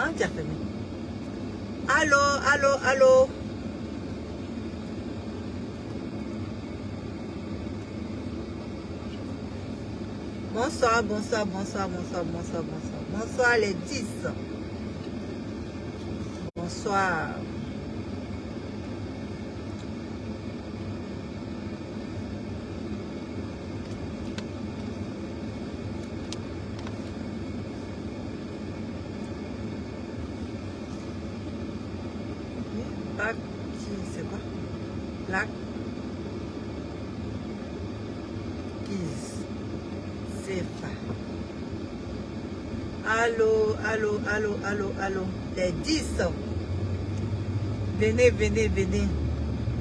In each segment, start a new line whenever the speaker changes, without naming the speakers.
Ah, tu as fermé. Allô, allô, allô. Bonsoir, bonsoir, bonsoir, bonsoir, bonsoir, bonsoir. Bonsoir les 10. Bonsoir. Black, c'est quoi? Black Keys. C'est pas. Allô, allô, allô, allô, allô. Les 10. Venez, venez, venez.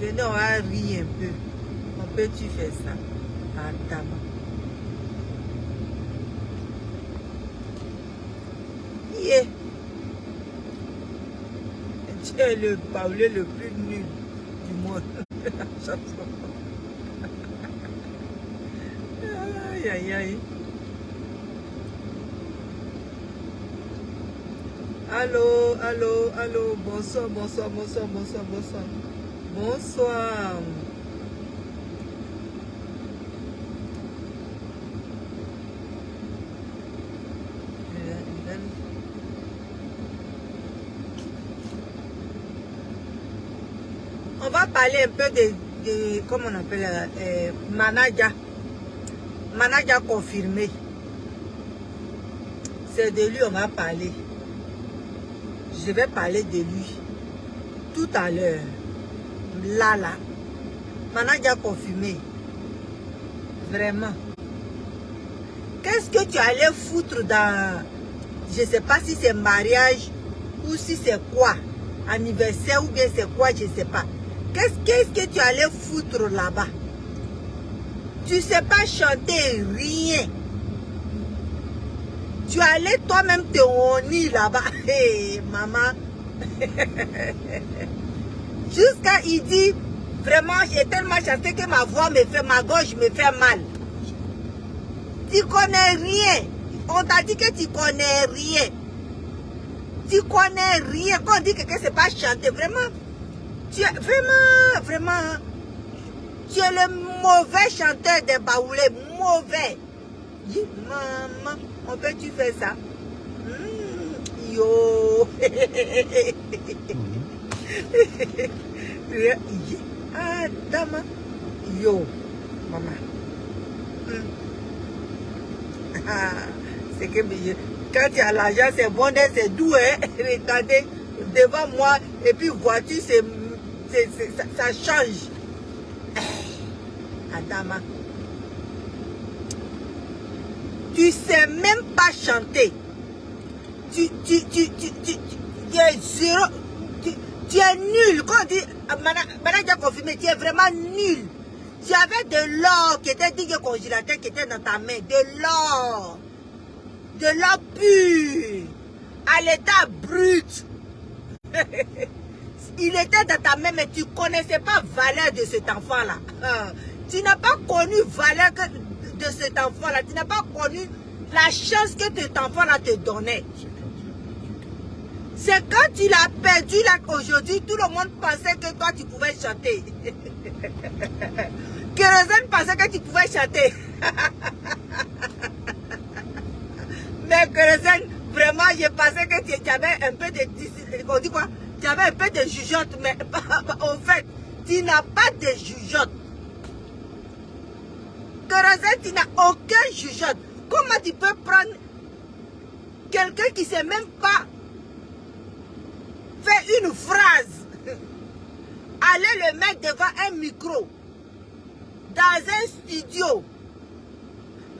Venez, on va rire un peu. On peut-tu faire ça? Attends. Yeah. Tu es le parler le plus nul du monde. Aïe, aïe, aïe. Allô, allô, allô. Bonsoir, bonsoir, bonsoir, bonsoir, bonsoir. Bonsoir. On va parler un peu de comment on appelle, manager. Manager confirmé. C'est de lui on va parler. Je vais parler de lui tout à l'heure. Là. Manager confirmé. Vraiment. Qu'est-ce que tu allais foutre dans... Je ne sais pas si c'est mariage ou si c'est quoi. Anniversaire ou bien c'est quoi, je ne sais pas. Qu'est-ce que tu allais foutre là-bas? Tu ne sais pas chanter rien. Tu allais toi-même te honir là-bas. Hey, maman. Jusqu'à il dit, vraiment, j'ai tellement chanté que ma voix me fait, ma gorge me fait mal. Tu connais rien. On t'a dit que tu connais rien. Tu connais rien. Quand on dit que c'est pas chanter, vraiment, tu es vraiment, tu es le mauvais chanteur des baoulés, mauvais. Dis, maman, on peut-tu faire ça? Yo. Ah, dama. Yo, maman. C'est que quand tu as l'argent, c'est bon, c'est doux, hein. Regardez, devant moi, et puis voiture, ça change. Adama. Tu sais même pas chanter. Tu es zéro. Tu es nul. Quand on dit, manager confirmé, tu es vraiment nul. Tu avais de l'or qui était digne congélateur qui était dans ta main. De l'or. De l'or pur. À l'état brut. Il était dans ta main, mais tu ne connaissais pas la valeur de cet enfant-là. Tu n'as pas connu la valeur de cet enfant-là. Tu n'as pas connu la chance que cet enfant-là te donnait. C'est quand tu l'as perdu là qu'aujourd'hui, tout le monde pensait que toi, tu pouvais chanter. Kérosène pensait que tu pouvais chanter. Mais Kérosène, vraiment, je pensais que tu avais un peu de... On dit quoi? Tu avais un peu de jugeote, mais en fait, tu n'as pas de jugeote. Kérosène, tu n'as aucun jugeote. Comment tu peux prendre quelqu'un qui ne sait même pas faire une phrase, aller le mettre devant un micro, dans un studio,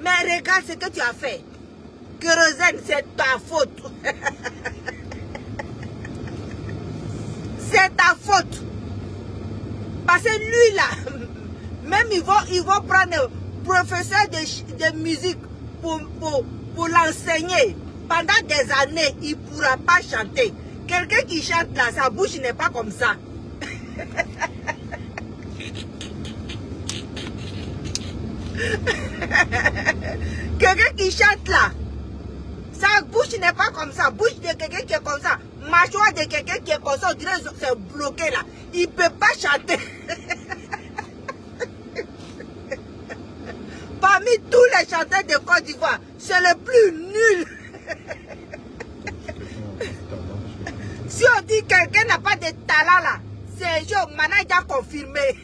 mais regarde ce que tu as fait. Kérosène, c'est ta faute. C'est ta faute. Parce que lui là, même ils vont prendre un professeur de musique pour l'enseigner. Pendant des années, il ne pourra pas chanter. Quelqu'un qui chante là, sa bouche n'est pas comme ça. Quelqu'un qui chante là, sa bouche bouche n'est pas comme ça. Bouche de quelqu'un qui est comme ça. Mâchoire de quelqu'un qui est comme ça. On dirait que c'est bloqué là. Il ne peut pas chanter. Parmi tous les chanteurs de Côte d'Ivoire, c'est le plus nul. Si on dit que quelqu'un n'a pas de talent là, c'est genre manager confirmé.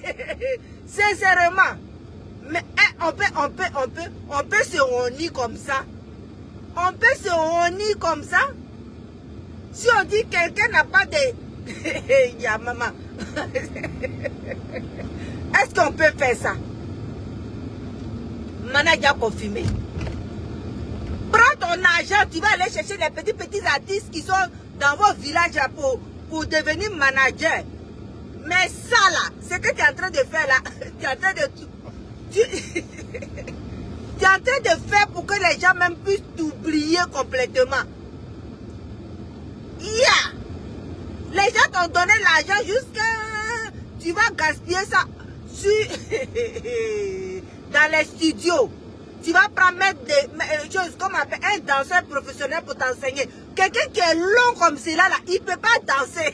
Sincèrement. Mais on peut se honir comme ça. On peut se honir comme ça. Si on dit que quelqu'un n'a pas de... Ya maman. Est-ce qu'on peut faire ça? Manager confirmé. Prends ton argent, tu vas aller chercher les petits artistes qui sont dans vos villages là pour devenir manager. Mais ça là, ce que tu es en train de faire là, tu es en train de... Tu es en train de faire pour que les gens même puissent t'oublier complètement. Yeah! Les gens t'ont donné l'argent jusqu'à... Tu vas gaspiller ça dans les studios. Tu vas prendre des choses comme un danseur professionnel pour t'enseigner. Quelqu'un qui est long comme cela, là, il ne peut pas danser.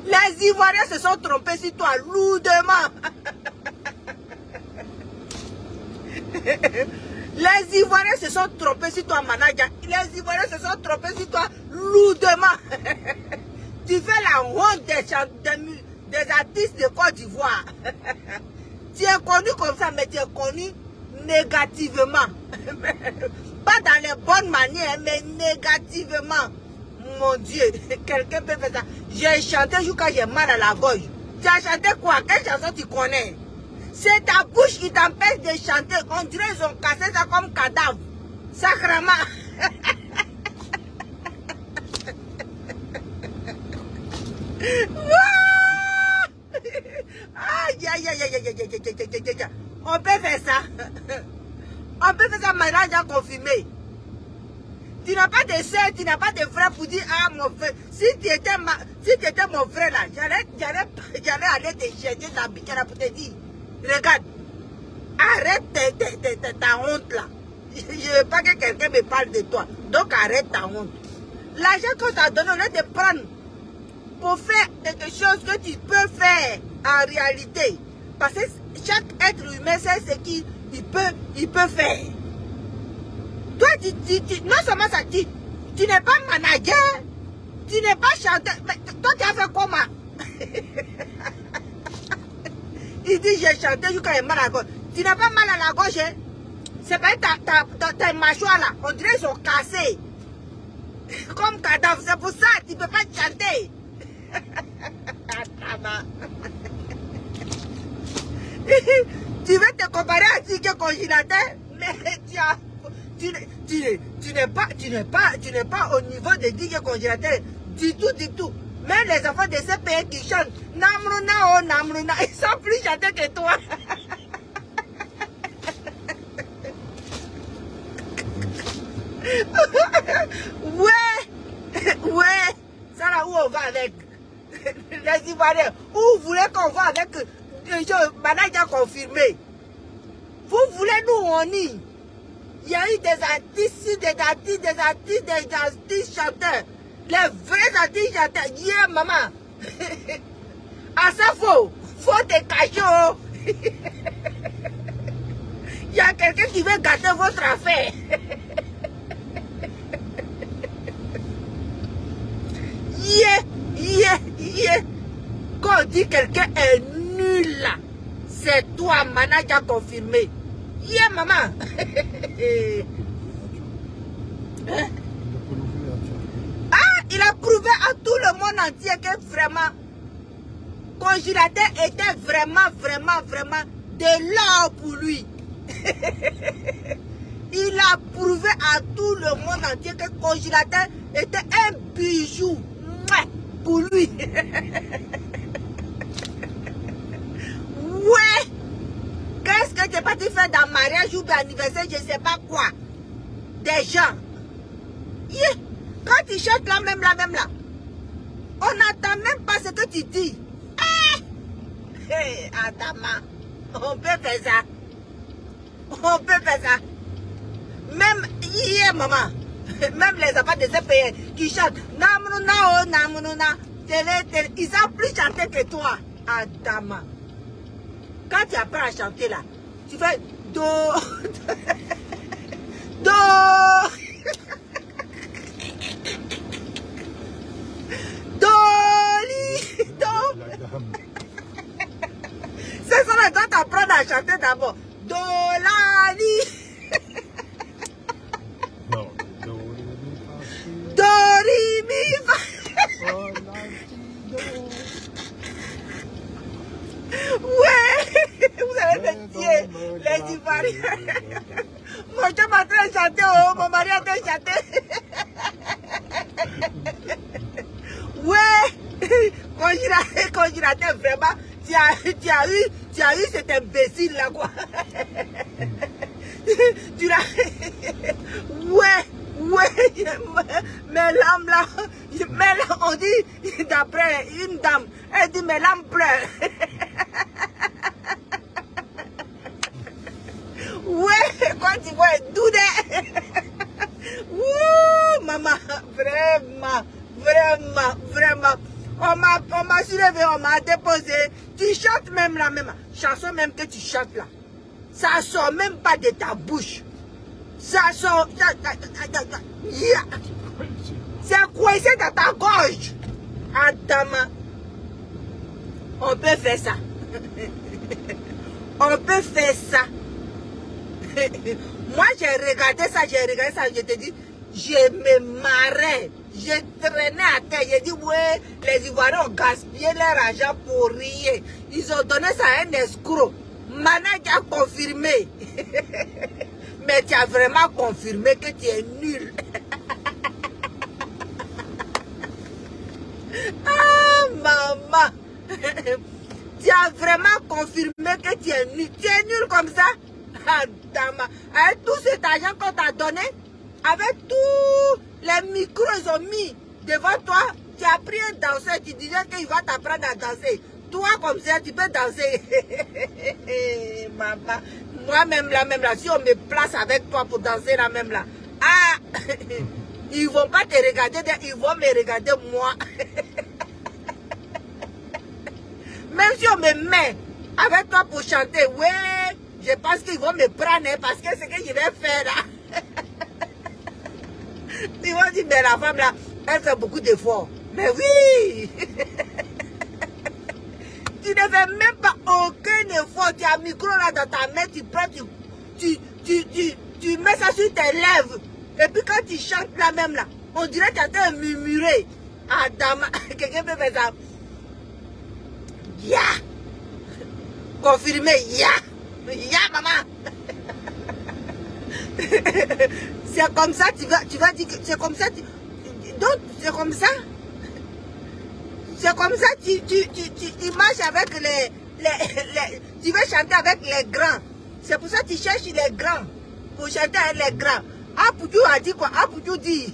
Les Ivoiriens se sont trompés sur toi lourdement. Les Ivoiriens se sont trompés sur toi, manager. Les Ivoiriens se sont trompés sur toi lourdement. Tu fais la honte des artistes de Côte d'Ivoire. Tu es connu comme ça, mais tu es connu négativement. Pas dans les bonnes manières, mais négativement. Mon Dieu, quelqu'un peut faire ça. J'ai chanté jusqu'à j'ai mal à la gorge. Tu as chanté quoi? Quelle chanson tu connais? C'est ta bouche qui t'empêche de chanter. On dirait qu'ils ont cassé ça comme cadavre. Sacrement. On peut faire ça. On peut faire ça, manager confirmé. Tu n'as pas de soeur, tu n'as pas de frère pour dire, ah mon frère, si tu étais mon frère là, j'allais aller te chercher ta biquette pour te dire, regarde, arrête ta honte là. Je ne veux pas que quelqu'un me parle de toi. Donc arrête ta honte. L'argent qu'on t'a donné, au lieu de prendre pour faire quelque chose que tu peux faire en réalité. Parce que chaque être humain sait ce qu'il peut faire. Toi, non seulement ça, tu n'es pas manager, tu n'es pas chanteur. Mais toi, tu as fait comment? Il dit, j'ai chanté jusqu'à j'ai mal à la gorge. Tu n'as pas mal à la gorge, hein? C'est pas ta mâchoire là. On dirait qu'ils sont cassés. Comme cadavre. C'est pour ça que tu ne peux pas chanter. Tu veux te comparer à Tigre Congélateur, mais tu n'es pas au niveau de Tigre Congélateur du tout. Même les enfants de ces pays qui chantent Namruna, oh Namruna, ils sont plus chantés que toi. Ouais, ça là où on va avec les Ivoiriens. Où vous voulez qu'on va avec les manager confirmé? Vous voulez nous on y? Il y a eu des artistes chanteurs. Les vrais artistes chanteurs. Yeah, maman. Ah, ça faut te cacher. Il y a quelqu'un qui veut gâter votre affaire. Yeah. Quand on dit quelqu'un est nul là, c'est toi, manager confirmé. Yeah, maman. Ah, il a prouvé à tout le monde entier que vraiment, Congélateur était vraiment de l'or pour lui. Il a prouvé à tout le monde entier que Congélateur était un bijou pour lui. Ouais. Qu'est-ce que tu es parti faire dans mariage ou d'anniversaire, je ne sais pas quoi. Des gens. Yeah. Quand tu chantes la même là, on n'entend même pas ce que tu dis. Hey, Adama, on peut faire ça. On peut faire ça. Même hier, maman, même les enfants de ce pays qui chantent Namununa, Namununa, ils savent plus chanter que toi, Adama. Quand tu apprends à chanter là, tu fais Do, Do, Doli, Do. C'est ça, là, tu dois t'apprendre à chanter d'abord. Dolali.
Non,
Dori, mi, fa. Ouais, vous avez fait les Ivoiriens. Moi, je suis en train de chanter, oh, mon mari est en train de chanter. Ouais, congélateur, vraiment, tu as eu cet imbécile là, quoi. Tu l'as. Ouais, mes lames là, on dit, d'après une dame, elle dit mes lames pleurent. Ouais, quand tu vois Doudé. Wouh, maman, vraiment. On m'a soulevé, on m'a déposé. Tu chantes même la même chanson même que tu chantes là. Ça sort même pas de ta bouche. Ça sort. Yeah. C'est coincé dans ta gorge. Adama. On peut faire ça. On peut faire ça. Moi, j'ai regardé ça, je te dis, je me marrais. Je traînais à terre. J'ai dit, ouais, les Ivoiriens ont gaspillé leur argent pour rien. Ils ont donné ça à un escroc. Manager a confirmé. Mais tu as vraiment confirmé que tu es nul. Ah, maman. Tu as vraiment confirmé que tu es nul. Tu es nul comme ça. Ah, dama. Avec tout cet argent qu'on t'a donné, avec tous les micros ils ont mis devant toi, tu as pris un danseur, tu disais qu'il va t'apprendre à danser. Toi comme ça, tu peux danser. Maman, moi-même là, si on me place avec toi pour danser là même là, ah, ils vont pas te regarder, ils vont me regarder moi. Même si on me met avec toi pour chanter, ouais, je pense qu'ils vont me prendre parce que c'est ce que je vais faire là. Ils vont dire, mais la femme là, elle fait beaucoup d'efforts. Mais oui. Tu ne fais même pas aucun effort. Tu as un micro là dans ta main, tu prends, tu mets ça sur tes lèvres. Et puis quand tu chantes là même là, on dirait que tu es en train de murmurer. Adam, quelqu'un peut faire ça. Ya. Confirmé, ya. Ya, maman. C'est comme ça, tu vas dire que c'est comme ça. Donc, c'est comme ça. C'est comme ça, tu marches avec les tu veux chanter avec les grands. C'est pour ça que tu cherches les grands. Pour chanter avec les grands. Apoudou a dit quoi? Apoudou dit,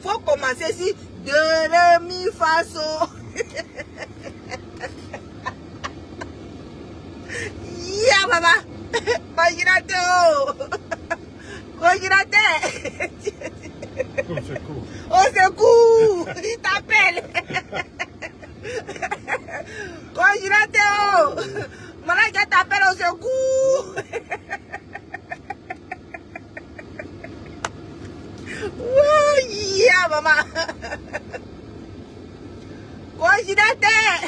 faut commencer ici. De ré, mi, fa, so. Ya, maman. Congélateur. Au secours. Il t'appelle. Congélateur. Manager t'appelle au secours. Yeah, maman. Congélateur.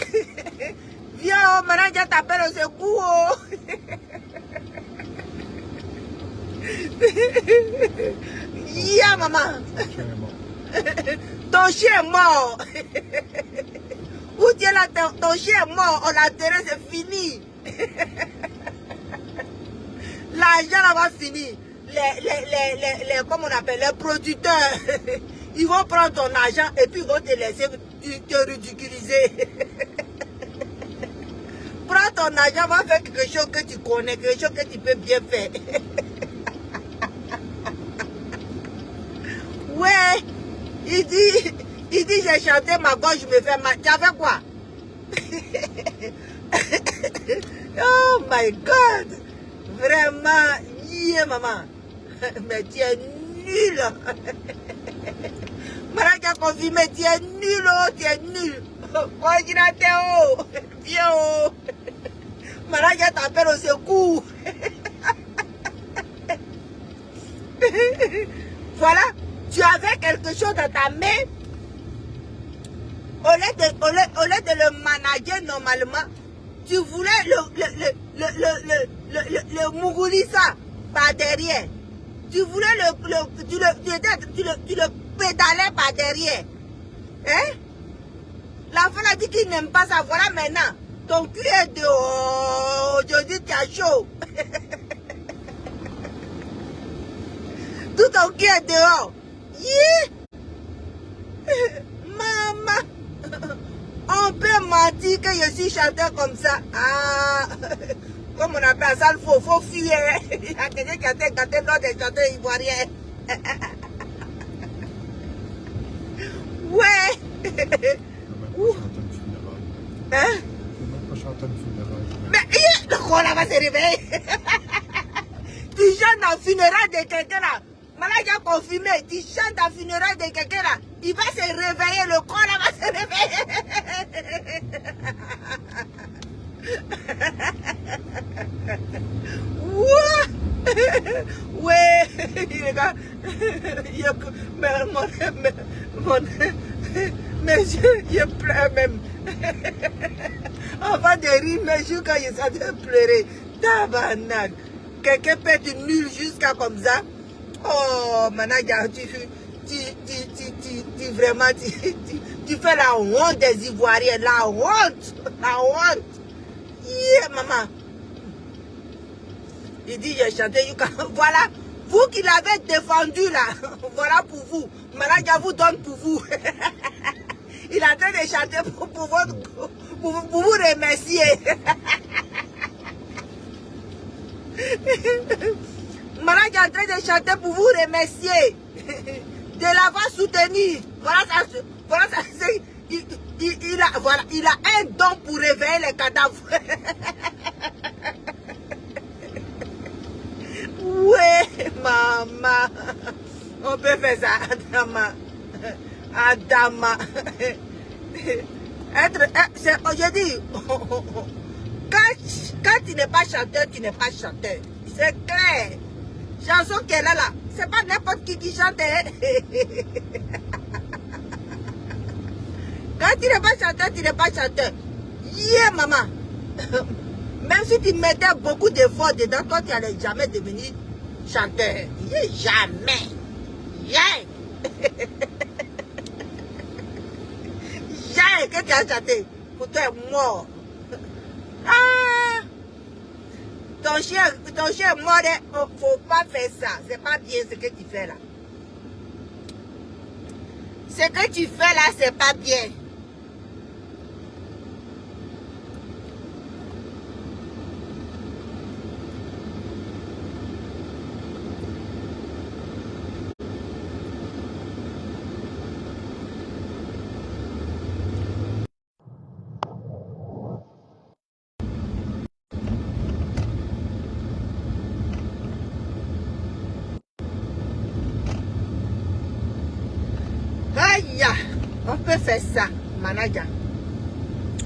Viens, manager t'appelle au secours. Yeah, maman. Ton chien est mort. Où tu es là, ton chien est mort. On l'a enterré, c'est fini. L'argent là va finir. Comment on appelle, les producteurs, ils vont prendre ton argent et puis ils vont te laisser te ridiculiser. Prends ton argent, va faire quelque chose que tu connais, quelque chose que tu peux bien faire. Ouais, il dit j'ai chanté ma gorge, je me fais mal. Tu as fait quoi? Oh my God! Vraiment, Yeah, maman. Mais tu es nul. Manaja a confirmé, tu es nul, oh, tu es nul. Coordinateur, viens, oh. Manaja t'appelle au secours. Voilà, tu avais quelque chose dans ta main. Au lieu de le manager normalement, tu voulais le Mugulisa par derrière. Tu voulais tu le pédalais par derrière. Hein? L'enfant a dit qu'il n'aime pas ça. Voilà maintenant. Ton cul est dehors. Aujourd'hui, tu as chaud. Tout ton cul est dehors. Yeah. Maman. On peut mentir que je suis chanteur comme ça. Ah. Comme on appelle ça, il faut fuir. Il y a quelqu'un qui a été gâté dans des chanteurs ivoiriens. Ouais. Hein? Mais le corps là va se réveiller. Tu chantes dans le funérail de quelqu'un là. Malade a confirmé. Tu chantes dans le funérail de quelqu'un là. Il va se réveiller. Le corps là va se réveiller. Ouais. Mais je pleure même. Avant de rire, mais je quand je sentais pleurer. Tabarnak. Quelqu'un peut être nul jusqu'à comme ça. Oh, Manaja, vraiment, tu fais la honte des Ivoiriens. La honte. La honte. Yeah, maman. Il dit, j'ai chanté. Voilà. Vous qui l'avez défendu là. Voilà pour vous. Manaja vous donne pour vous. Il est en train de chanter pour vous remercier. Manaja est en train de chanter pour vous remercier. De l'avoir soutenu. Voilà ça. Voilà ça. Il a un don pour réveiller les cadavres. Ouais, maman. On peut faire ça, Adama. Adama. Je dis, quand tu n'es pas chanteur, tu n'es pas chanteur. C'est clair. Chanson qu'elle a là, c'est pas n'importe qui chante. Quand tu n'es pas chanteur, tu n'es pas chanteur. Yeah, maman. Même si tu mettais beaucoup d'efforts dedans, toi, tu n'allais jamais devenir chanteur. Yeah, jamais. Yeah. Jamais que tu as chanté. Pour toi, mort. Ah. Ton chien est mort. Oh, faut pas faire ça. C'est pas bien ce que tu fais là. Ce que tu fais là, c'est pas bien. Aïe, on peut faire ça, Manaja.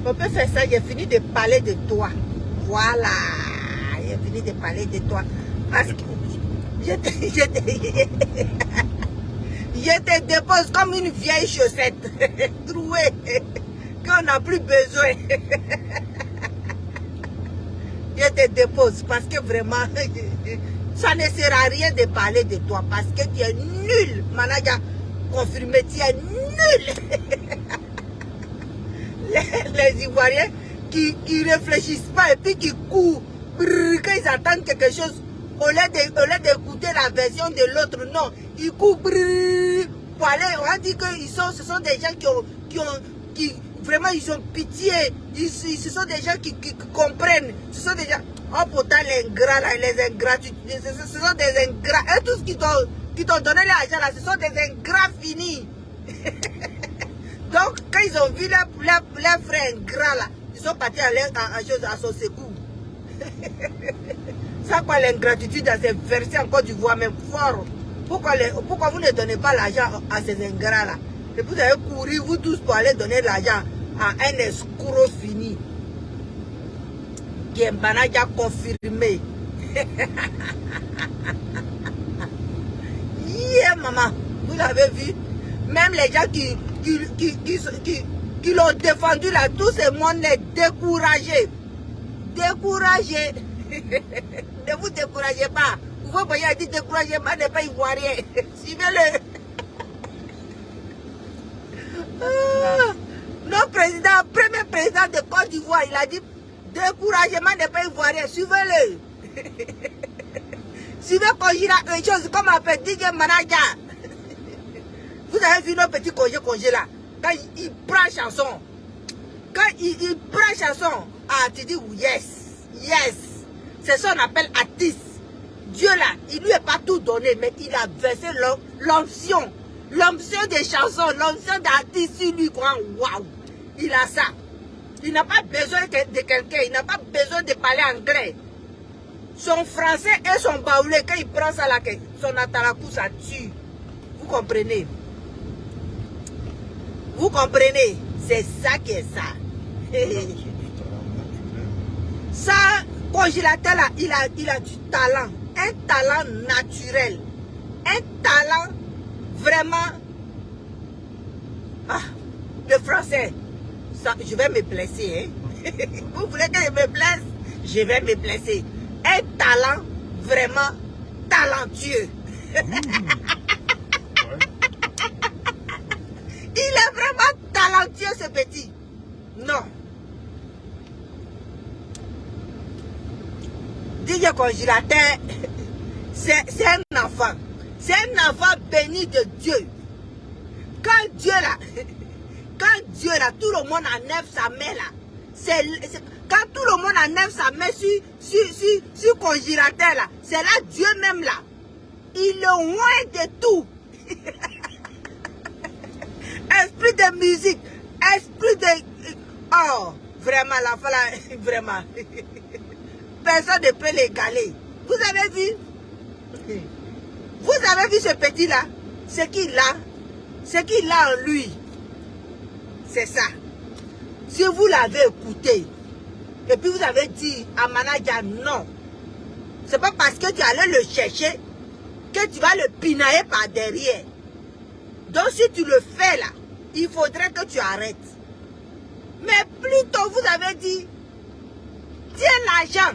On peut faire ça, j'ai fini de parler de toi. Voilà, j'ai fini de parler de toi. Parce que je te dépose comme une vieille chaussette trouée qu'on n'a plus besoin. Je te dépose parce que vraiment, ça ne sert à rien de parler de toi parce que tu es nul, Manaja. Confirmé, tu es nul. Les Ivoiriens qui réfléchissent pas et puis qui courent, quand ils attendent quelque chose, au lieu d'écouter la version de l'autre, non, ils courent pour aller, on a dit que ce sont des gens qui vraiment ils ont pitié, ce sont des gens qui comprennent, ce sont des gens, oh pourtant les ingrats là, les ingrats, ce sont des ingrats, et tout ce qui t'ont donné l'argent là, ce sont des ingrats finis. Donc, quand ils ont vu leurs frères ingrats là, ils sont partis à son secours. Ça quoi l'ingratitude dans ces versets en Côte d'Ivoire, même fort. Pourquoi vous ne donnez pas l'argent à ces ingrats-là? Et vous avez couru, vous tous, pour aller donner l'argent à un escroc fini. Qui est déjà confirmé. Yeah, maman, vous avez vu? Même les gens qui l'ont défendu là, tout ce monde est découragé. Découragé. Ne vous découragez pas. Vous voyez, il dit découragement n'est pas ivoirien. Suivez-le. Notre président, premier président de Côte d'Ivoire, il a dit découragement n'est pas ivoirien. Suivez-le. Suivez Congila, une chose comme un petit manager. Vous avez vu nos petits congés là. Quand il prend chanson. Quand il prend chanson. Ah, tu dis yes. Yes. C'est ça qu'on appelle artiste. Dieu là, il lui est pas tout donné, mais il a versé l'onction. L'onction des chansons, l'onction d'artiste sur lui. Waouh. Il a ça. Il n'a pas besoin de quelqu'un. Il n'a pas besoin de parler anglais. Son français et son baoulé, quand il prend ça là, son atalakou, ça tue. Vous comprenez? Vous comprenez? C'est ça qui est ça. Ça, congélateur là, il a du talent. Un talent naturel. Un talent vraiment... Ah, le français. Ça, je vais me blesser. Hein? Vous voulez que je me blesse? Je vais me blesser. Un talent vraiment talentueux. Il est vraiment talentueux ce petit. Non. DJ Congélateur, c'est un enfant. C'est un enfant béni de Dieu. Quand Dieu là, tout le monde enlève sa main là. Quand tout le monde enlève sa main sur Congélateur là, c'est là Dieu même là. Il est loin de tout. Esprit de musique, esprit de... Oh, vraiment, l'enfant là, vraiment. Personne ne peut l'égaler. Vous avez vu? Vous avez vu ce petit là? Ce qu'il a en lui. C'est ça. Si vous l'avez écouté, et puis vous avez dit à Manaja non, c'est pas parce que tu allais le chercher que tu vas le pinailler par derrière. Donc si tu le fais là, il faudrait que tu arrêtes. Mais plutôt vous avez dit, tiens l'argent,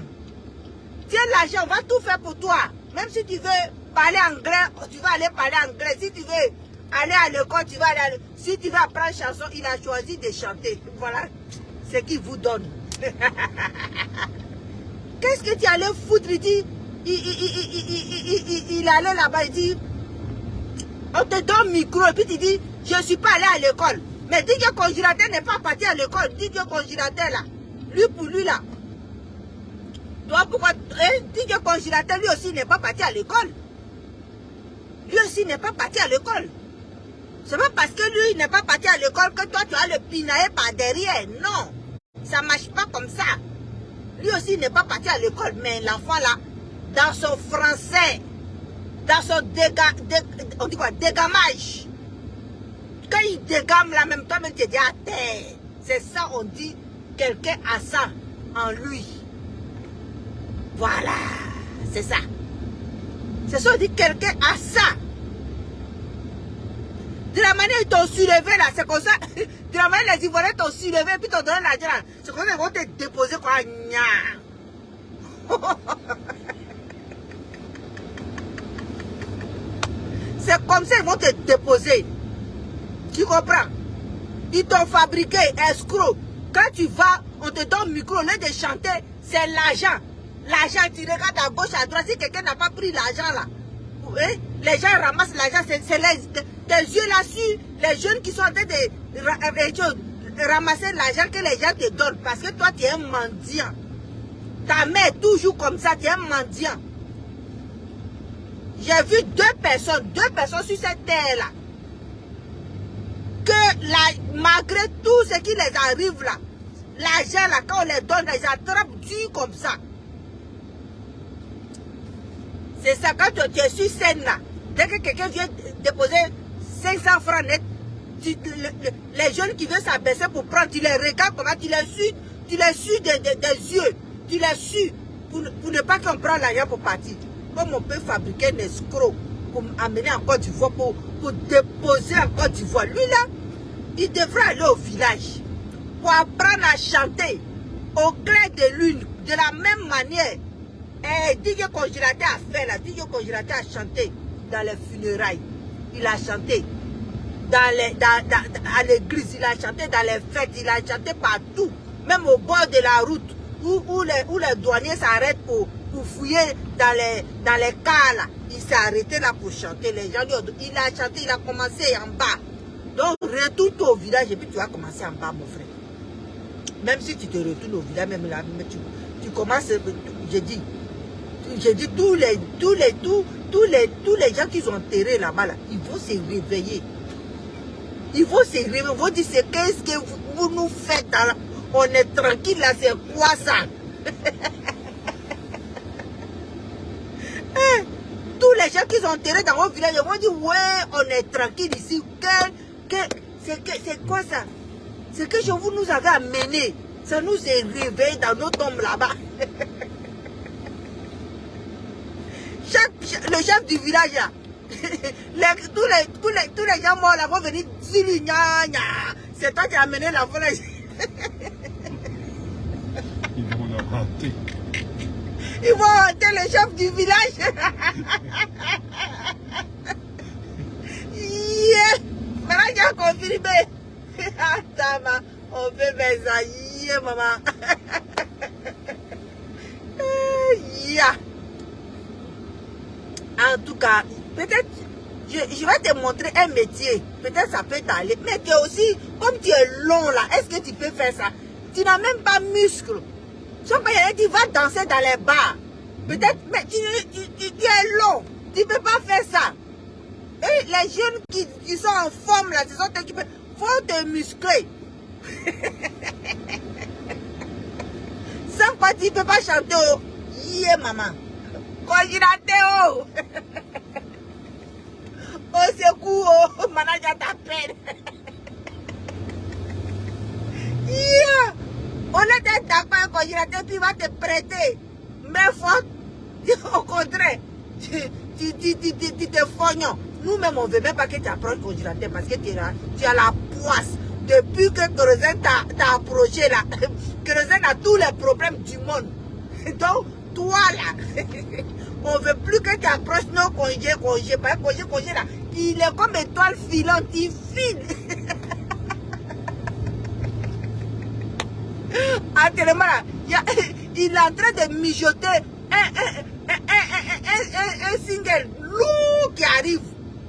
on va tout faire pour toi. Même si tu veux parler anglais, tu vas aller parler anglais. Si tu veux aller à l'école, tu vas aller à l'école. Si tu veux apprendre chanson, il a choisi de chanter. Voilà ce qu'il vous donne. Qu'est-ce que tu allais foutre? Il dit, il allait là-bas, il dit, on te donne micro, et puis tu dis, je ne suis pas allé à l'école. Mais dis que Congélateur n'est pas parti à l'école. Dis que Congélateur là, lui pour lui là. Toi pourquoi, dis que Congélateur lui aussi n'est pas parti à l'école. Lui aussi n'est pas parti à l'école. C'est pas parce que lui n'est pas parti à l'école que toi tu vas le pinailler par derrière. Non, ça ne marche pas comme ça. Lui aussi n'est pas parti à l'école, mais l'enfant là, dans son français, dans son on dit quoi, dégamage. Quand il dégame là, même toi-même tu dis à terre. C'est ça, on dit, quelqu'un a ça en lui. Voilà, c'est ça. C'est ça, on dit, quelqu'un a ça. De la manière ils t'ont soulevé là, c'est comme ça. De la manière les Ivoiriens t'ont soulevé, puis t'ont donné l'argent là. C'est comme ça qu'ils vont te déposer quoi. C'est comme ça qu'ils vont te déposer. Tu comprends? Ils t'ont fabriqué, escroc. Quand tu vas, on te donne le micro, au lieu de chanter, c'est l'argent. L'argent, tu regardes à gauche, à droite. Si quelqu'un n'a pas pris l'argent là, les gens ramassent l'argent. C'est tes yeux là-dessus, les jeunes qui sont en train de ramasser l'argent que les gens te donnent. Parce que toi, tu es un mendiant. Ta mère est toujours comme ça, tu es un mendiant. J'ai vu deux personnes sur cette terre-là. Que malgré tout ce qui les arrive là, l'argent là, quand on les donne, ils attrapent dur comme ça. C'est ça, quand tu es sur scène là, dès que quelqu'un vient déposer 500 francs net, les jeunes qui viennent s'abaisser pour prendre, tu les regardes comment, tu les suis des yeux, tu les suis pour ne pas qu'on prenne l'argent pour partir. Comme on peut fabriquer un escroc pour amener en Côte d'Ivoire, pour déposer en Côte d'Ivoire. Lui là, il devrait aller au village pour apprendre à chanter au clair de lune, de la même manière. Et DJ Congélateur a fait là, DJ Congélateur a chanté dans les funérailles. Il a chanté à l'église, il a chanté dans les fêtes, il a chanté partout. Même au bord de la route où les douaniers s'arrêtent pour fouiller dans les cas là. Il s'est arrêté là pour chanter. Les gens, il a chanté, il a commencé en bas. Donc retourne au village et puis tu vas commencer en bas, mon frère. Même si tu te retournes au village, même là, tu commences, j'ai dit tous les gens qui ont enterrés là-bas, là, ils vont se réveiller. Ils vont se réveiller, ils vont dire, qu'est-ce que vous nous faites là? On est tranquille là, c'est quoi ça? Tous les gens qui sont enterrés dans votre village, ils vont dire, ouais, on est tranquille ici. C'est quoi ça? C'est que vous nous avez amené. Ça nous est réveillé dans nos tombes là-bas. Le chef du village là, tous les gens morts là vont venir dire, c'est toi qui as amené la forêt.
Ils vont la hanter.
Ils vont hanter le chef du village. Yeah. Maintenant j'ai confirmé. Attends, on peut faire ça. Yeah, maman. Yeah. En tout cas, peut-être, je vais te montrer un métier. Peut-être ça peut t'aller. Mais tu es aussi, comme tu es long là, est-ce que tu peux faire ça? Tu n'as même pas muscle. Tu vas danser dans les bars. Peut-être, mais tu es long. Tu ne peux pas faire ça. Et les jeunes qui sont en forme là, ce sont eux qui faut te muscler. Sans quoi tu ne peux pas chanter. Oh. Yeah, maman. Congélateur. Oh, secours. Oh, manager t'appelle. Yeah. On est d'accord avec congélateur, puis il va te prêter. Mais faut, au contraire, tu te fognon. Nous-mêmes, on ne veut même pas que tu approches le congélateur parce que tu as la poisse. Depuis que Kérosène t'a approché là, Kérosène a tous les problèmes du monde. Donc, toi là, on ne veut plus que tu approches nos congés. Parce que congé là, il est comme étoile filante, il file. Actuellement là, il est en train de mijoter un single lourd qui arrive.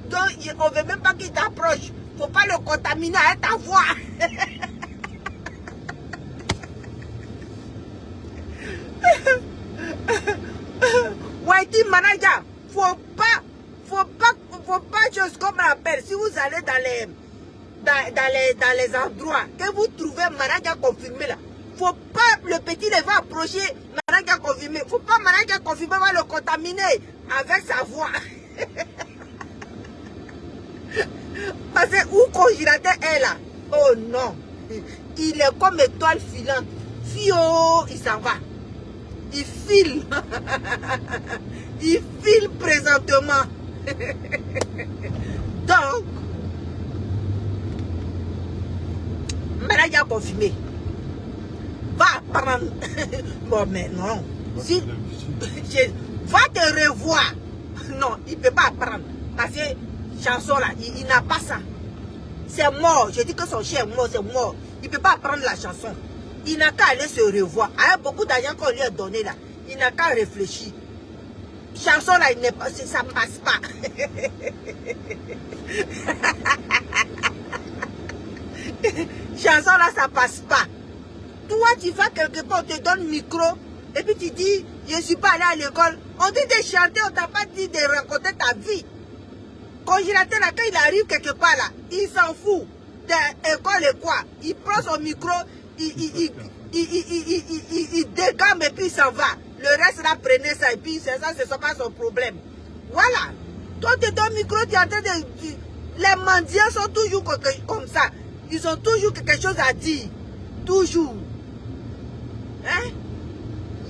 Donc, on ne veut même pas qu'il t'approche. Il ne faut pas le contaminer avec ta voix. Whitey manager, faut pas chose comme on appelle. Si vous allez dans les endroits que vous trouvez manager confirmé là, faut pas le petit ne va approcher manager confirmé. Faut pas manager confirmé va le contaminer avec sa voix. Parce que où congélateur est là, oh non, il est comme étoile filante. Fio, il s'en va. Il file. Il file présentement. Donc, manager confirmé. Va prendre. Bon, mais non. Si, va te revoir. Non, il ne peut pas prendre. Parce que chanson là, il n'a pas ça. C'est mort. Je dis que son chien est mort, c'est mort. Il ne peut pas prendre la chanson. Il n'a qu'à aller se revoir. Avec beaucoup d'argent qu'on lui a donné là, il n'a qu'à réfléchir. Chanson là, ça ne passe pas. Chanson là, ça ne passe pas. Toi, tu vas quelque part, on te donne micro, et puis tu dis, je ne suis pas allé à l'école. On dit de chanter, on ne t'a pas dit de raconter ta vie. Congélateur là, quand il arrive quelque part là, il s'en fout de l'école et quoi. Il prend son micro, il dégamme et puis il s'en va. Le reste là, prenez ça et puis c'est ça, ce n'est pas son problème. Voilà. Toi, tu es ton micro, tu es en train de... Les mendiants sont toujours comme ça. Ils ont toujours quelque chose à dire. Toujours. Hein?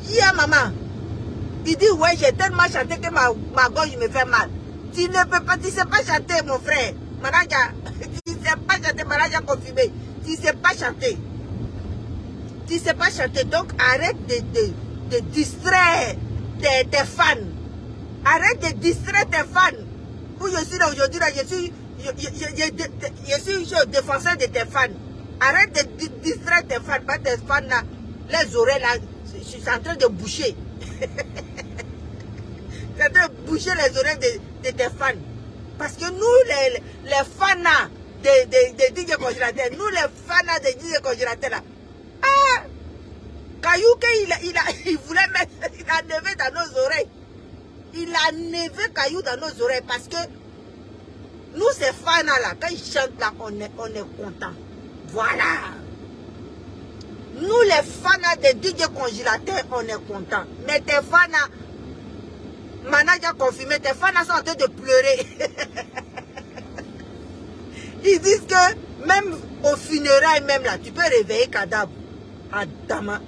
Hier, maman, il dit, ouais, j'ai tellement chanté que ma gorge me fait mal. Tu ne peux pas, tu ne sais pas chanter, mon frère. Manaja, tu ne sais pas chanter, Manaja confirmé. Tu ne sais pas chanter. Tu ne sais pas chanter. Donc, arrête de distraire tes fans. Arrête de distraire tes fans. Où je suis là aujourd'hui, là, je suis défenseur de tes fans. Arrête de distraire tes fans. Pas tes fans là, les oreilles là, je suis en train de boucher. Je suis en train de boucher les oreilles de tes fans. Parce que nous, les fans de DJ Congélateur, nous les fans de DJ Congélateur là, ah, Caillou, il voulait mettre, il a nevé dans nos oreilles. Il a nevé Caillou dans nos oreilles parce que nous, ces fans là, quand ils chantent là, on est content. Voilà. Nous, les fans de DJ Congélateur, on est content. Mais tes fans, Manager confirmé, tes fans sont en train de pleurer. Ils disent que même au funérailles, même là, tu peux réveiller cadavre. Adama.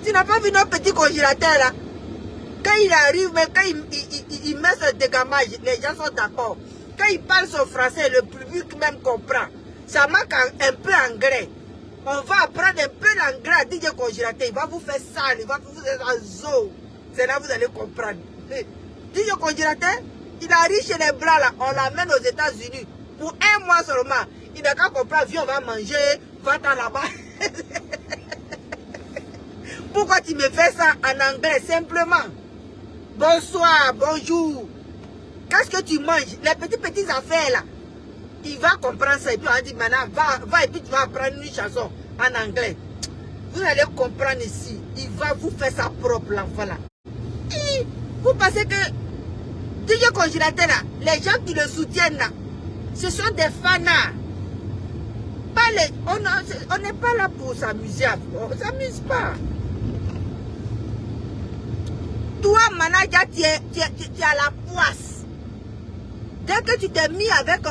Tu n'as pas vu notre petit congélateur là? Quand il arrive, mais quand il met ce dégamage, les gens sont d'accord. Quand il parle son français, le public même comprend. Ça manque un peu anglais. On va apprendre un peu l'anglais à DJ Congélateur. Il va vous faire ça, il va vous faire un zoo. C'est là que vous allez comprendre. DJ Congélateur, il arrive chez les Blancs là, on l'amène aux États-Unis. Pour un mois seulement. Il n'a qu'à comprendre, viens, on va manger, va-t'en là-bas. Pourquoi tu me fais ça en anglais, simplement? Bonsoir, bonjour. Qu'est-ce que tu manges? Les petites affaires là. Il va comprendre ça et puis on va dire maintenant, va et puis tu vas apprendre une chanson en anglais. Vous allez comprendre ici. Il va vous faire sa propre l'enfant là. Et vous pensez que DJ Congélateur là, les gens qui le soutiennent là, ce sont des fanats. On n'est pas là pour s'amuser. On ne s'amuse pas. Toi, Manaja, tu es à la poisse. Dès que tu t'es mis avec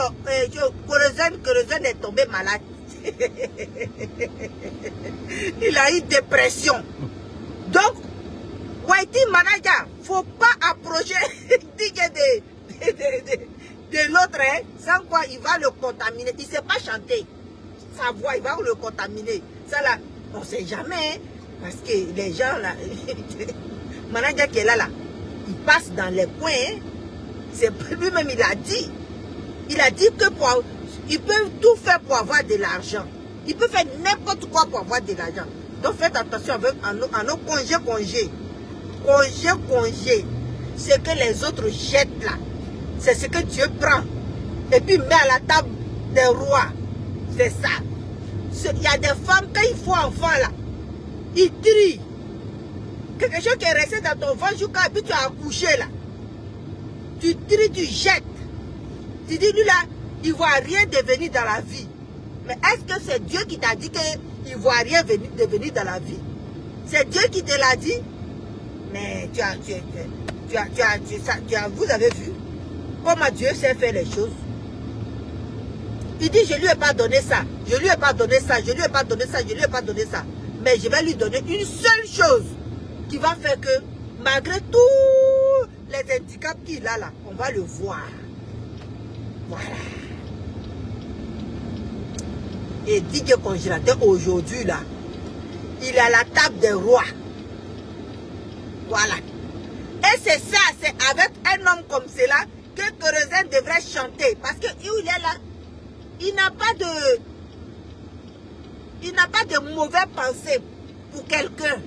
Kérosène est tombé malade. Il a eu dépression. Donc, Whitey Manaja, il ne faut pas approcher de l'autre, hein, sans quoi il va le contaminer. Il ne sait pas chanter. Sa voix, il va le contaminer. Ça là, on ne sait jamais. Hein, parce que les gens là, Manaja qui est là, il passe dans les coins. Hein, c'est lui-même, il a dit. Il a dit que il peut tout faire pour avoir de l'argent. Il peut faire n'importe quoi pour avoir de l'argent. Donc faites attention à nos congés. Congés. Ce que les autres jettent là, c'est ce que Dieu prend. Et puis met à la table des rois. C'est ça. Il y a des femmes, quand il faut enfant là, ils trient. Quelque chose qui est resté dans ton ventre jusqu'à puis tu as accouché là. Tu tries, tu jettes. Tu dis, lui là, il ne voit rien devenir dans la vie. Mais est-ce que c'est Dieu qui t'a dit qu'il ne voit rien devenir dans la vie? C'est Dieu qui te l'a dit? Mais vous avez vu comment Dieu sait faire les choses? Il dit, je ne lui ai pas donné ça, je ne lui ai pas donné ça, je ne lui ai pas donné ça, je ne lui ai pas donné ça. Mais je vais lui donner une seule chose qui va faire que, malgré tous les handicaps qu'il a là, on va le voir. Voilà. Et DJ Congélateur aujourd'hui là, il est à la table des rois. Voilà. Et c'est ça, c'est avec un homme comme cela que Kérosène devrait chanter. Parce que où il est là, il n'a pas de mauvaises pensées pour quelqu'un.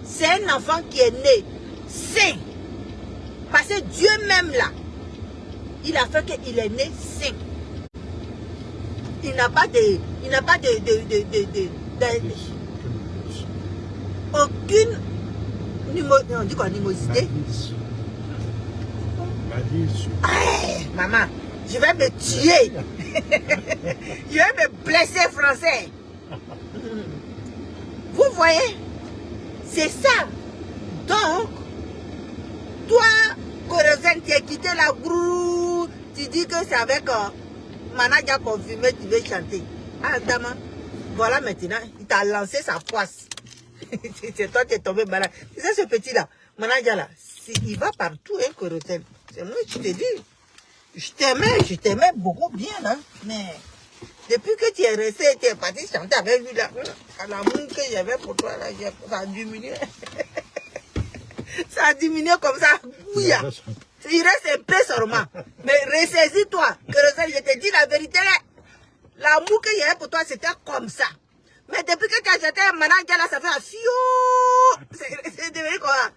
C'est un enfant qui est né sain. Parce que Dieu même là, il a fait qu'il est né sain. Il n'a pas aucune on dit quoi, animosité. Hey, maman, je vais me tuer. Je vais me blesser français. Vous voyez? C'est ça. Donc, toi, Kérosène, tu as quitté la grou, tu dis que c'est avec Manaja confirmé, tu veux chanter. Ah, dama, voilà maintenant, il t'a lancé sa poisse. C'est toi qui es tombé malade. Tu sais ce petit-là, Manaja là, il va partout, hein, Kérosène. C'est moi qui te dis. Je t'aimais beaucoup bien, hein, mais depuis que tu es resté, tu es parti chanter avec lui là, l'amour que j'avais pour toi là, ça a diminué. Ça a diminué comme ça. Oui, il reste un peu seulement. Mais ressaisis-toi. Je te dis la vérité là. L'amour que j'avais pour toi, c'était comme ça. Mais depuis que tu as jeté un Manaja là, ça fait un fiou. C'est devenu quoi?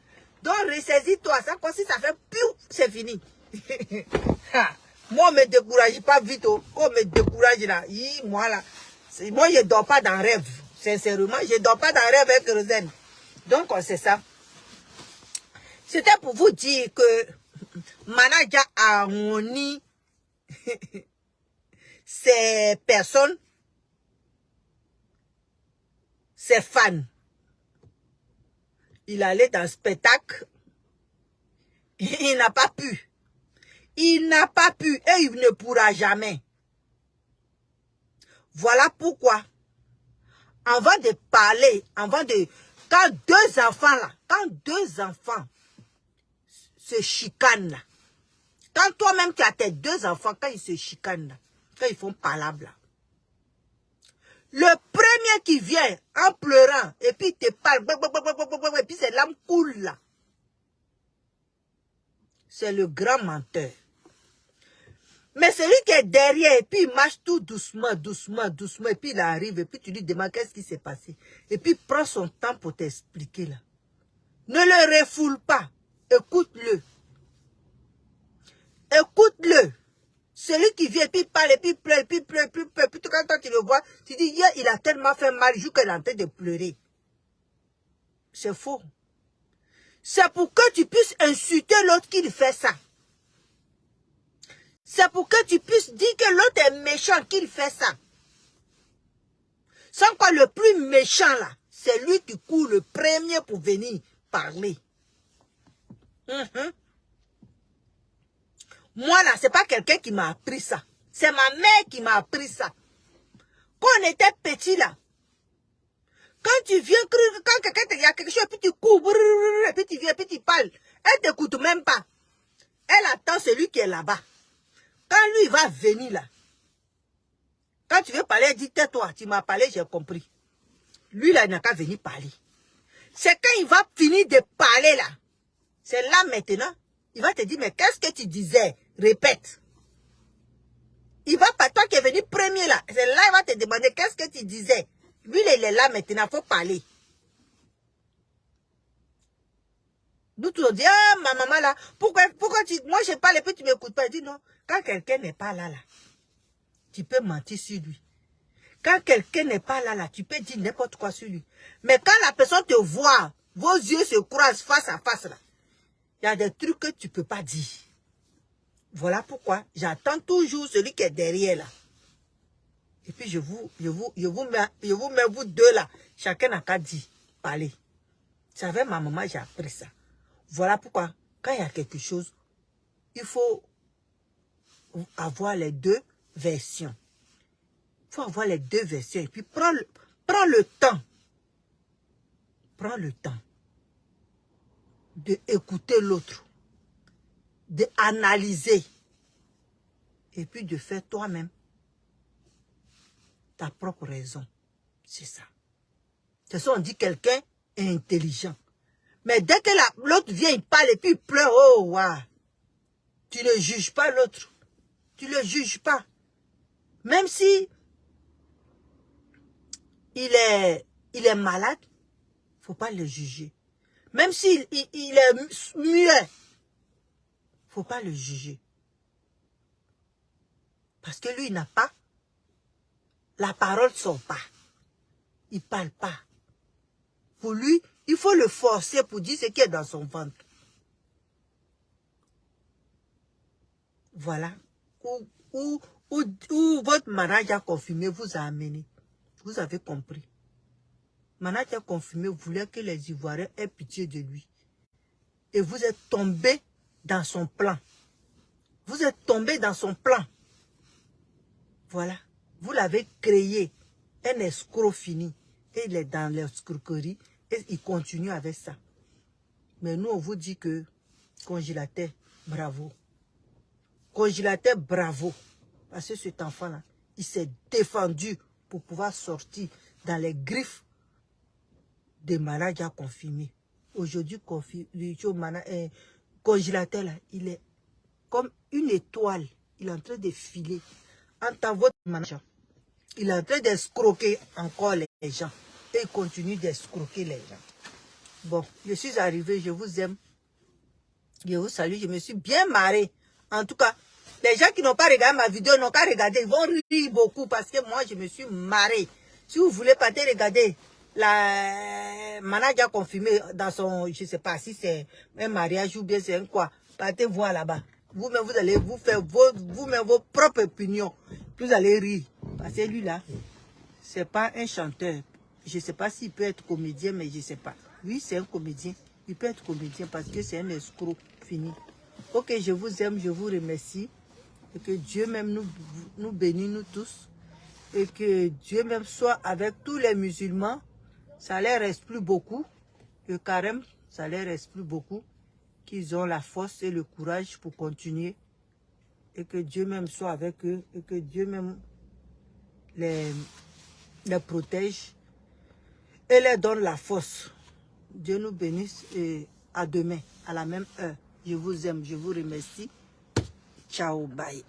Donc ressaisis-toi. Ça, comme si ça fait piou, c'est fini. Moi, on ne me décourage pas vite. Oh. On me décourage là. Moi là. Moi, je ne dors pas dans rêve. Sincèrement, je ne dors pas dans rêve avec Kérosène. Donc, c'est ça. C'était pour vous dire que Manaja a honni ces personnes, ses fans. Il allait dans le spectacle. Il n'a pas pu. Il n'a pas pu et il ne pourra jamais. Voilà pourquoi, avant de parler, quand deux enfants se chicanent là, quand toi-même tu as tes deux enfants, quand ils se chicanent là, quand ils font palabre là, le premier qui vient en pleurant et puis il te parle, et puis ses larmes coulent là, c'est le grand menteur. Mais celui qui est derrière, et puis il marche tout doucement, et puis il arrive, et puis tu lui demandes qu'est-ce qui s'est passé. Et puis il prend son temps pour t'expliquer là. Ne le refoule pas. Écoute-le. Écoute-le. Celui qui vient, et puis il parle, et puis il pleure, et puis il pleure, et puis quand tu le vois, tu dis, hier, il a tellement fait mal, juste qu'il est en train de pleurer. C'est faux. C'est pour que tu puisses insulter l'autre qui fait ça. C'est pour que tu puisses dire que l'autre est méchant qu'il fait ça. Sans quoi le plus méchant là, c'est lui qui court le premier pour venir parler. Moi là, c'est pas quelqu'un qui m'a appris ça. C'est ma mère qui m'a appris ça. Quand on était petit là, quand tu viens, quand quelqu'un te dit quelque chose, puis tu cours, et puis tu viens, puis tu parles, elle t'écoute même pas. Elle attend celui qui est là-bas. Quand lui, il va venir là, quand tu veux parler, elle dit, tais-toi, tu m'as parlé, j'ai compris. Lui, là, il n'a qu'à venir parler. C'est quand il va finir de parler là, c'est là maintenant, il va te dire, mais qu'est-ce que tu disais? Répète. Il va pas, toi qui es venu premier là, c'est là, il va te demander, qu'est-ce que tu disais? Lui, il est là maintenant, il faut parler. Nous, tu dis, ah, ma maman là, pourquoi tu, moi je parle et puis tu ne m'écoutes pas. Il dit non, quand quelqu'un n'est pas là, tu peux mentir sur lui. Quand quelqu'un n'est pas là, tu peux dire n'importe quoi sur lui. Mais quand la personne te voit, vos yeux se croisent face à face là, il y a des trucs que tu ne peux pas dire. Voilà pourquoi j'attends toujours celui qui est derrière là. Et puis je vous mets vous deux là, chacun n'a qu'à dire, parler. C'est avec ma maman j'ai appris ça. Voilà pourquoi, quand il y a quelque chose, il faut avoir les deux versions. Il faut avoir les deux versions. Et puis, prends le temps. Prends le temps d'écouter l'autre, d'analyser, et puis de faire toi-même ta propre raison. C'est ça. C'est ça, on dit quelqu'un est intelligent. Mais dès que l'autre vient, il parle et puis il pleure, oh, wow. Tu ne juges pas l'autre. Tu ne le juges pas. Même si il est malade, il ne faut pas le juger. Même s'il est muet, il ne faut pas le juger. Parce que lui, il n'a pas. La parole ne sort pas. Il ne parle pas. Pour lui, il faut le forcer pour dire ce qui est dans son ventre. Voilà. Où votre mariage a confirmé, vous a amené. Vous avez compris. Manadia confirmé voulait que les Ivoiriens aient pitié de lui. Et vous êtes tombé dans son plan. Vous êtes tombé dans son plan. Voilà. Vous l'avez créé. Un escroc fini. Et il est dans l'escroquerie. Et il continue avec ça. Mais nous, on vous dit que congélateur, bravo. Congélateur, bravo. Parce que cet enfant-là, il s'est défendu pour pouvoir sortir dans les griffes des maladies confirmées. Aujourd'hui, congélateur, là, il est comme une étoile. Il est en train de filer. En tant votre manager, il est en train d'escroquer encore les gens. Et il continue d'escroquer les gens. Bon, je suis arrivé, je vous aime. Je vous salue, je me suis bien marré. En tout cas, les gens qui n'ont pas regardé ma vidéo n'ont qu'à regarder. Ils vont rire beaucoup parce que moi, je me suis marré. Si vous voulez pas regarder la manager confirmée dans son, je ne sais pas si c'est un mariage ou bien c'est un quoi, partez voir là-bas. Vous-même, vous allez vous faire vos propres opinions. Vous allez rire. Parce que lui là, c'est pas un chanteur. Je ne sais pas s'il peut être comédien, mais je ne sais pas. Oui, c'est un comédien. Il peut être comédien parce que c'est un escroc fini. Ok, je vous aime, je vous remercie. Et que Dieu même nous bénisse, nous tous. Et que Dieu même soit avec tous les musulmans. Ça ne leur reste plus beaucoup. Le carême, ça ne leur reste plus beaucoup. Qu'ils ont la force et le courage pour continuer. Et que Dieu même soit avec eux. Et que Dieu même les protège. Et leur donne la force. Dieu nous bénisse et à demain, à la même heure. Je vous aime, je vous remercie. Ciao, bye.